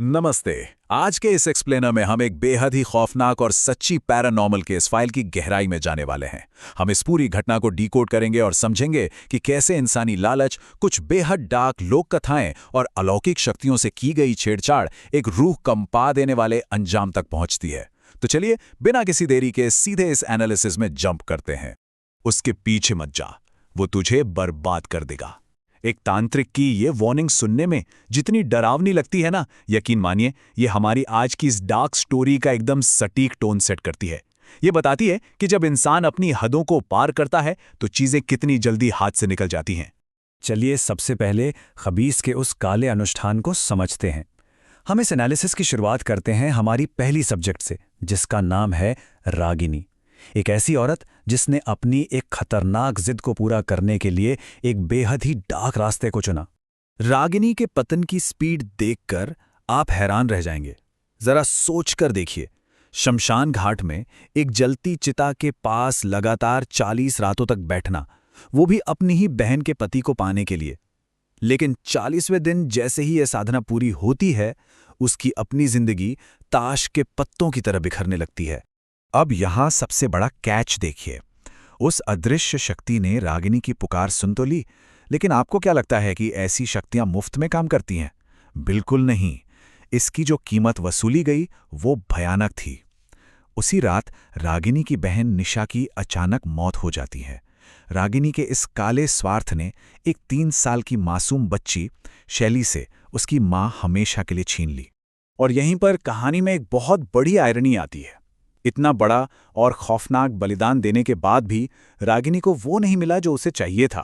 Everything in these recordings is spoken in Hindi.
नमस्ते। आज के इस एक्सप्लेनर में हम एक बेहद ही खौफनाक और सच्ची पैरानॉर्मल केस फाइल की गहराई में जाने वाले हैं। हम इस पूरी घटना को डिकोड करेंगे और समझेंगे कि कैसे इंसानी लालच, कुछ बेहद डार्क लोक कथाएं और अलौकिक शक्तियों से की गई छेड़छाड़ एक रूह कंपा देने वाले अंजाम तक पहुंचती है। तो चलिए बिना किसी देरी के सीधे इस एनालिसिस में जंप करते हैं। उसके पीछे मत जा, वो तुझे बर्बाद कर देगा। एक तांत्रिक की ये वार्निंग सुनने में जितनी डरावनी लगती है ना, यकीन मानिए ये हमारी आज की इस डार्क स्टोरी का एकदम सटीक टोन सेट करती है। ये बताती है कि जब इंसान अपनी हदों को पार करता है तो चीजें कितनी जल्दी हाथ से निकल जाती हैं। चलिए सबसे पहले खबीस के उस काले अनुष्ठान को समझते हैं। हम इस एनालिसिस की शुरुआत करते हैं हमारी पहली सब्जेक्ट से, जिसका नाम है रागिनी। एक ऐसी औरत जिसने अपनी एक खतरनाक जिद को पूरा करने के लिए एक बेहद ही डार्क रास्ते को चुना। रागिनी के पतन की स्पीड देखकर आप हैरान रह जाएंगे। जरा सोचकर देखिए, शमशान घाट में एक जलती चिता के पास लगातार 40 रातों तक बैठना, वो भी अपनी ही बहन के पति को पाने के लिए। लेकिन 40वें दिन जैसे ही यह साधना पूरी होती है, उसकी अपनी जिंदगी ताश के पत्तों की तरह बिखरने लगती है। अब यहां सबसे बड़ा कैच देखिए। उस अदृश्य शक्ति ने रागिनी की पुकार सुन तो ली, लेकिन आपको क्या लगता है कि ऐसी शक्तियां मुफ्त में काम करती हैं? बिल्कुल नहीं। इसकी जो कीमत वसूली गई वो भयानक थी। उसी रात रागिनी की बहन निशा की अचानक मौत हो जाती है। रागिनी के इस काले स्वार्थ ने एक 3 साल की मासूम बच्ची शैली से उसकी मां हमेशा के लिए छीन ली। और यहीं पर कहानी में एक बहुत बड़ी आयरनी आती है। इतना बड़ा और खौफनाक बलिदान देने के बाद भी रागिनी को वो नहीं मिला जो उसे चाहिए था।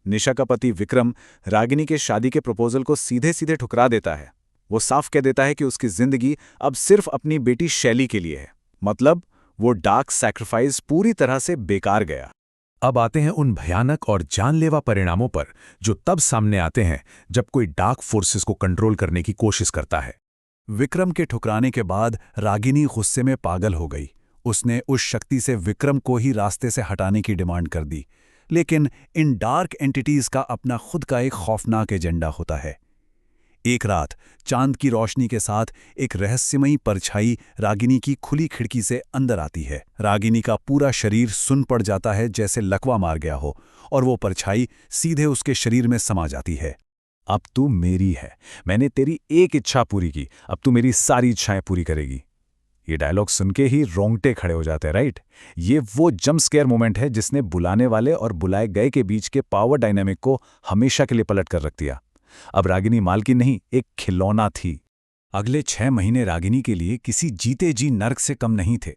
निशा का पति विक्रम रागिनी के शादी के प्रपोजल को सीधे सीधे ठुकरा देता है। वो साफ कह देता है कि उसकी जिंदगी अब सिर्फ अपनी बेटी शैली के लिए है। मतलब वो डार्क सैक्रिफाइस पूरी तरह से बेकार गया। अब आते हैं उन भयानक और जानलेवा परिणामों पर जो तब सामने आते हैं जब कोई डार्क फोर्सेस को कंट्रोल करने की कोशिश करता है। विक्रम के ठुकराने के बाद रागिनी गुस्से में पागल हो गई। उसने उस शक्ति से विक्रम को ही रास्ते से हटाने की डिमांड कर दी। लेकिन इन डार्क एंटिटीज का अपना खुद का एक खौफनाक एजेंडा होता है। एक रात चांद की रोशनी के साथ एक रहस्यमयी परछाई रागिनी की खुली खिड़की से अंदर आती है। रागिनी का पूरा शरीर सुन्न पड़ जाता है, जैसे लकवा मार गया हो, और वो परछाई सीधे उसके शरीर में समा जाती है। अब तू मेरी है, मैंने तेरी एक इच्छा पूरी की, अब तू मेरी सारी इच्छाएं पूरी करेगी। ये डायलॉग सुन के ही रोंगटे खड़े हो जाते हैं, राइट? ये वो जंप स्केयर मोमेंट है जिसने बुलाने वाले और बुलाए गए के बीच के पावर डायनामिक को हमेशा के लिए पलट कर रख दिया। अब रागिनी मालकिन नहीं, एक खिलौना थी। अगले 6 महीने रागिनी के लिए किसी जीते जी नर्क से कम नहीं थे।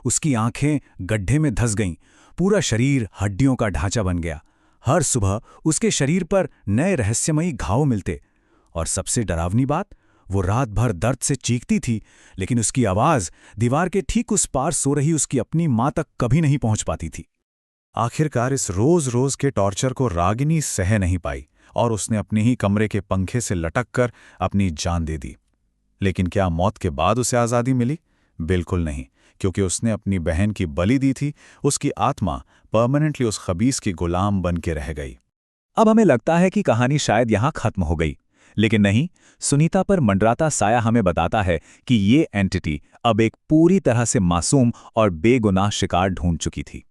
उसकी आंखें गड्ढे में धंस गईं, पूरा शरीर हड्डियों का ढांचा बन गया। हर सुबह उसके शरीर पर नए रहस्यमयी घाव मिलते, और सबसे डरावनी बात, वो रात भर दर्द से चीखती थी, लेकिन उसकी आवाज दीवार के ठीक उस पार सो रही उसकी अपनी मां तक कभी नहीं पहुंच पाती थी। आखिरकार इस रोज रोज के टॉर्चर को रागिनी सह नहीं पाई और उसने अपने ही कमरे के पंखे से लटक कर अपनी जान दे दी। लेकिन क्या मौत के बाद उसे आज़ादी मिली? बिल्कुल नहीं, क्योंकि उसने अपनी बहन की बलि दी थी। उसकी आत्मा परमानेंटली उस खबीस की गुलाम बन के रह गई। अब हमें लगता है कि कहानी शायद यहां खत्म हो गई, लेकिन नहीं। सुनीता पर मंडराता साया हमें बताता है कि ये एंटिटी अब एक पूरी तरह से मासूम और बेगुनाह शिकार ढूंढ चुकी थी।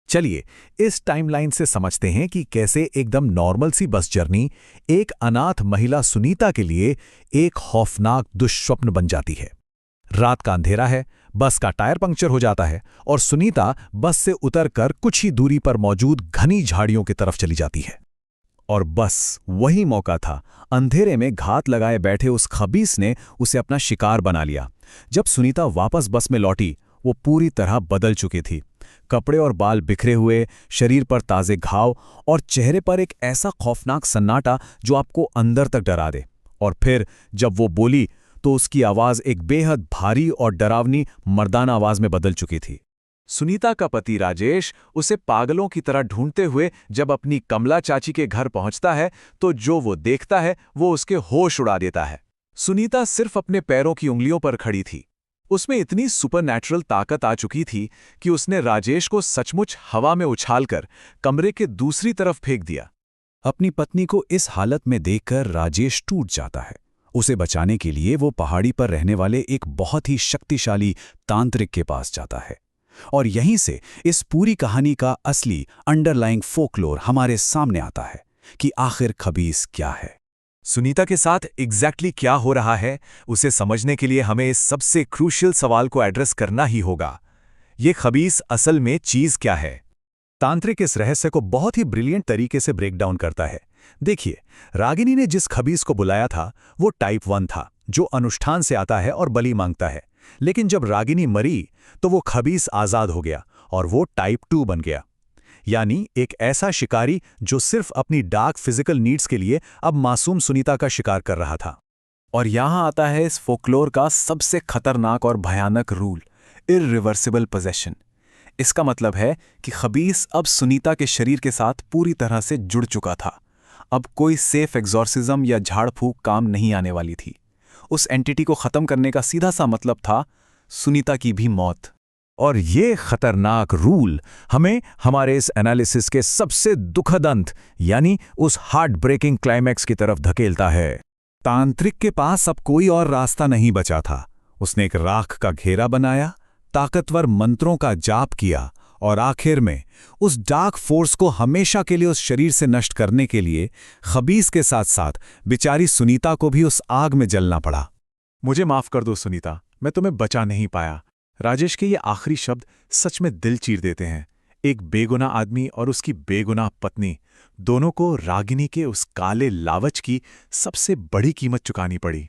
चलिए इस टाइमलाइन से समझते हैं कि कैसे एकदम नॉर्मल सी बस जर्नी एक अनाथ महिला सुनीता के लिए एक खौफनाक दुष्स्वप्न बन जाती है। रात का अंधेरा है, बस का टायर पंक्चर हो जाता है और सुनीता बस से उतरकर कुछ ही दूरी पर मौजूद घनी झाड़ियों की तरफ चली जाती है। और बस वही मौका था। अंधेरे में घात लगाए बैठे उस खबीस ने उसे अपना शिकार बना लिया। जब सुनीता वापस बस में लौटी, वो पूरी तरह बदल चुकी थी। कपड़े और बाल बिखरे हुए, शरीर पर ताजे घाव और चेहरे पर एक ऐसा खौफनाक सन्नाटा जो आपको अंदर तक डरा दे। और फिर जब वो बोली तो उसकी आवाज एक बेहद भारी और डरावनी मर्दाना आवाज में बदल चुकी थी। सुनीता का पति राजेश उसे पागलों की तरह ढूंढते हुए जब अपनी कमला चाची के घर पहुंचता है तो जो वो देखता है वो उसके होश उड़ा देता है। सुनीता सिर्फ अपने पैरों की उंगलियों पर खड़ी थी। उसमें इतनी सुपरनैचुरल ताकत आ चुकी थी कि उसने राजेश को सचमुच हवा में उछालकर कमरे के दूसरी तरफ फेंक दिया। अपनी पत्नी को इस हालत में देखकर राजेश टूट जाता है। उसे बचाने के लिए वो पहाड़ी पर रहने वाले एक बहुत ही शक्तिशाली तांत्रिक के पास जाता है। और यहीं से इस पूरी कहानी का असली अंडरलाइंग फोकलोर हमारे सामने आता है कि आखिर खबीस क्या है। सुनीता के साथ एग्जैक्टली क्या हो रहा है, उसे समझने के लिए हमें इस सबसे क्रूशियल सवाल को एड्रेस करना ही होगा। ये खबीस असल में चीज क्या है? तांत्रिक इस रहस्य को बहुत ही ब्रिलियंट तरीके से ब्रेक डाउन करता है। देखिए, रागिनी ने जिस खबीस को बुलाया था वो टाइप 1 था, जो अनुष्ठान से आता है और बलि मांगता है। लेकिन जब रागिनी मरी तो वो खबीस आजाद हो गया और वो टाइप 2 बन गया, यानी एक ऐसा शिकारी जो सिर्फ अपनी डार्क फिजिकल नीड्स के लिए अब मासूम सुनीता का शिकार कर रहा था। और यहां आता है इस फोकलोर का सबसे खतरनाक और भयानक रूल, इररिवर्सिबल पोजेशन। इसका मतलब है कि खबीस अब सुनीता के शरीर के साथ पूरी तरह से जुड़ चुका था। अब कोई सेफ एग्जॉर्सिज्म या झाड़ फूक काम नहीं आने वाली थी। उस एंटिटी को खत्म करने का सीधा सा मतलब था सुनीता की भी मौत। और ये खतरनाक रूल हमें हमारे इस एनालिसिस के सबसे दुखद अंत यानी उस हार्ट ब्रेकिंग क्लाइमैक्स की तरफ धकेलता है। तांत्रिक के पास अब कोई और रास्ता नहीं बचा था। उसने एक राख का घेरा बनाया, ताकतवर मंत्रों का जाप किया और आखिर में उस डार्क फोर्स को हमेशा के लिए उस शरीर से नष्ट करने के लिए खबीस के साथ साथ बेचारी सुनीता को भी उस आग में जलना पड़ा। मुझे माफ कर दो सुनीता, मैं तुम्हें बचा नहीं पाया। राजेश के ये आखिरी शब्द सच में दिल चीर देते हैं। एक बेगुनाह आदमी और उसकी बेगुनाह पत्नी, दोनों को रागिनी के उस काले लालच की सबसे बड़ी कीमत चुकानी पड़ी।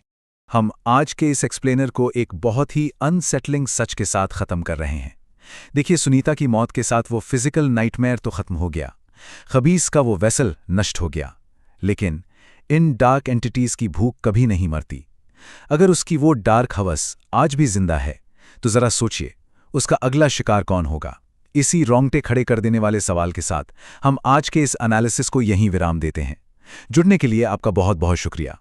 हम आज के इस एक्सप्लेनर को एक बहुत ही अनसेटलिंग सच के साथ खत्म कर रहे हैं। देखिए, सुनीता की मौत के साथ वो फिजिकल नाइटमेयर तो खत्म हो गया, खबीस का वो वेसल नष्ट हो गया, लेकिन इन डार्क एंटिटीज की भूख कभी नहीं मरती। अगर उसकी वो डार्क हवस आज भी जिंदा है तो जरा सोचिए उसका अगला शिकार कौन होगा। इसी रोंगटे खड़े कर देने वाले सवाल के साथ हम आज के इस एनालिसिस को यहीं विराम देते हैं। जुड़ने के लिए आपका बहुत बहुत शुक्रिया।